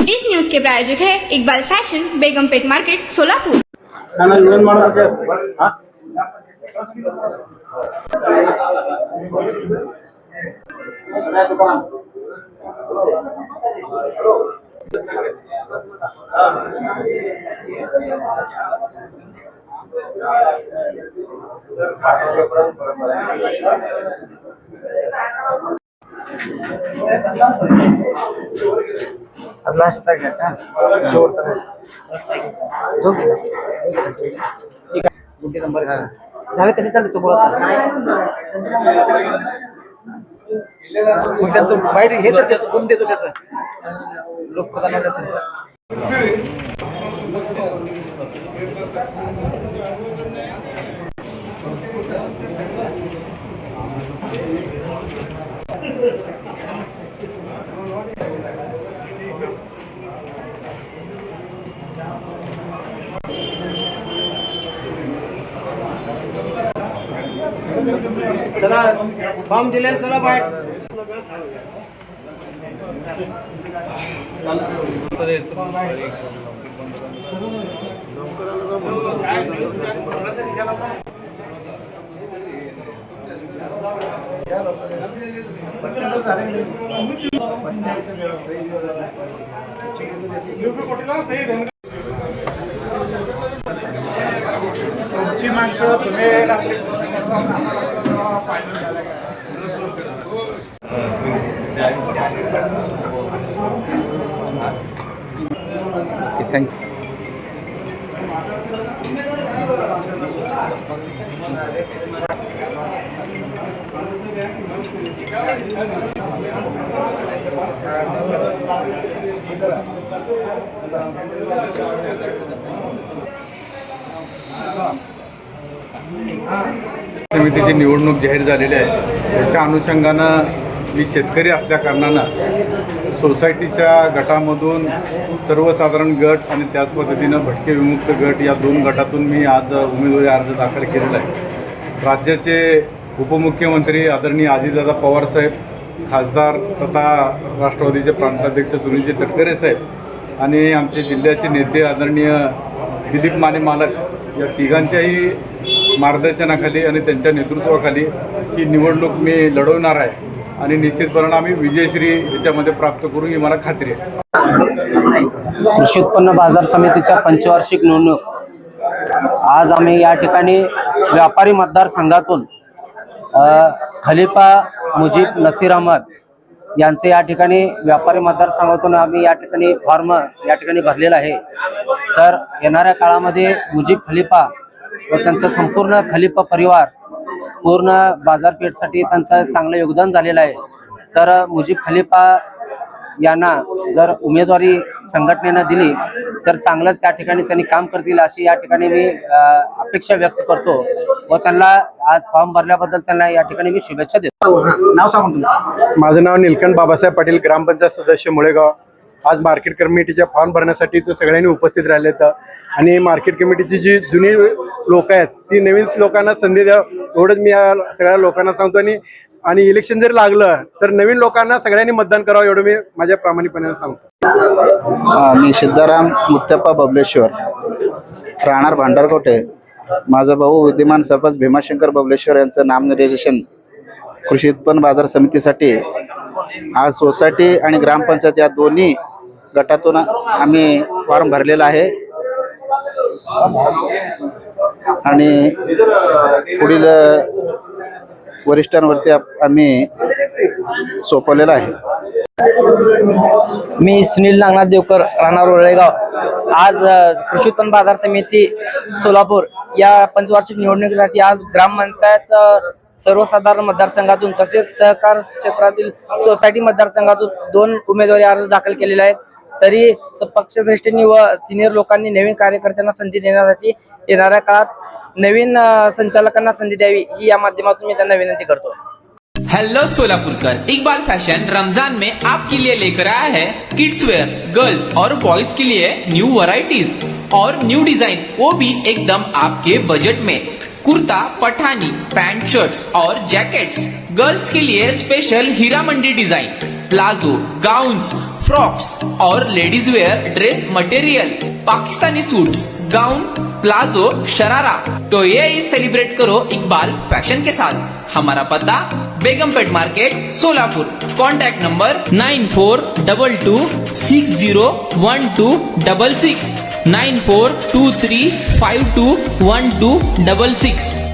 जिस न्यूज के प्रायोजक है Iqbal fashion, Begumpet market, Solapur. Last तक है का जोर तक जो ठीक आहे गुंडी नंबर झाले तरी चालते बोलत मग त्यांचं बाहेर हे तर कोण देतो त्याचं लोक प्रधान चला फॉर्म दिले चला बाहेर तुमची माणसं तुम्ही रात्री थँक्यू. समितीची निवडणूक जाहीर झालेली आहे. त्याच्या अनुषंगानं मी शेतकरी असल्या कारणानं सोसायटीच्या गटामधून सर्वसाधारण गट आणि त्याच पद्धतीनं भटके विमुक्त गट या दोन गटातून मी आज उमेदवारी अर्ज दाखल केलेला आहे. राज्याचे उपमुख्यमंत्री आदरणीय अजितदादा पवारसाहेब, खासदार तथा राष्ट्रवादीचे प्रांताध्यक्ष सुनीलजी तटकरे साहेब आणि आमचे जिल्ह्याचे नेते आदरणीय दिलीप माने मालक या तिघांच्याही मार्गदर्शनाखाली आणि त्यांच्या नेतृत्वाखाली ही निवडणूक मी लढवणार आहे आणि निश्चितपणे आम्ही विजयश्री याच्यामध्ये प्राप्त करू ही मला खात्री आहे. कृषी उत्पन्न बाजार समितीच्या पंचवार्षिक निवडणूक आज आम्ही या ठिकाणी व्यापारी मतदारसंघातून खलिफा मुजीब नसीर अहमद यांचे या ठिकाणी व्यापारी मतदारसंघातून आम्ही या ठिकाणी फॉर्म या ठिकाणी भरलेला आहे. तर येणाऱ्या काळामध्ये मुजीब खलिफा व त्यांचा संपूर्ण खलिफा परिवार पूर्ण बाजारपेठसाठी त्यांचं चांगलं योगदान झालेलं आहे. तर मुजीब खलिफा यांना जर उमेदवारी संघटनेनं दिली तर चांगलंच त्या ठिकाणी त्यांनी काम करतील अशी या ठिकाणी मी अपेक्षा व्यक्त करतो व त्यांना आज फॉर्म भरल्याबद्दल त्यांना या ठिकाणी मी शुभेच्छा देतो. नाव सांगून तुम्ही. माझं नाव निलकंठ बाबासाहेब पाटील, ग्रामपंचायत सदस्य मुळेगाव. आज मार्केट कमिटीच्या फॉर्म भरण्यासाठी तो सगळ्यांनी उपस्थित राहिले तर आणि मार्केट कमिटीची जी जुनी लोक आहेत ती नवीन लोकांना संधी द्या एवढंच मी या सगळ्या लोकांना सांगतो. आणि इलेक्शन जर लागलं तर नवीन लोकांना सगळ्यांनी मतदान करावं एवढं मी माझ्या प्रामाणिकपणे सांगतो. मी सिद्धाराम मुत्तप्पा बबलेश्वर, राहणार भांडारकोटे. माझा भाऊ विद्यमान सरपंच भीमाशंकर बबलेश्वर यांचं नामनिर्देशन कृषी उत्पन्न बाजार समितीसाठी आज सोसायटी आणि ग्रामपंचायत या दोन्ही गटातून आम्ही फॉर्म भरलेला आहे आणि पुढील वरिष्ठांवरती आम्ही सोपवलेला आहे. मी सुनील नागनाथ देवकर, राहणार वळेगाव. आज कृषी उत्पन्न बाजार समिती सोलापूर या पंचवार्षिक निवडणुकीसाठी आज ग्रामपंचायत सर्वसाधारण मतदारसंघातून तसेच सहकार क्षेत्रातील सोसायटी मतदारसंघातून 2 उमेदवारी अर्ज दाखल केलेले आहेत. तरी पक्षश्रेष्ठींनी व सिनियर लोकांनी नवीन कार्यकर्त्यांना संधी देण्यासाठी येणाऱ्या काळात नवीन संचालकांना संधी द्यावी ही या माध्यमातून मी त्यांना विनंती करतो. हेलो सोलापुरकर, इकबाल फैशन रमजान में आपके लिए लेकर आया है किड्स वेयर, गर्ल्स और बॉयज के लिए न्यू वैरायटीज और न्यू डिजाइन, वो भी एकदम आपके बजट में। कुर्ता, पठानी, पैंट, शर्ट्स और जैकेट्स, गर्ल्स के लिए special Heera Mandi design, palazzo, gowns, frocks और ladies wear dress material, Pakistani suits, gown, palazzo, sharara. तो ये सेलिब्रेट करो इकबाल फैशन के साथ। हमारा पता Begumpet market Solapur. Contact number 9422601266 9423521266।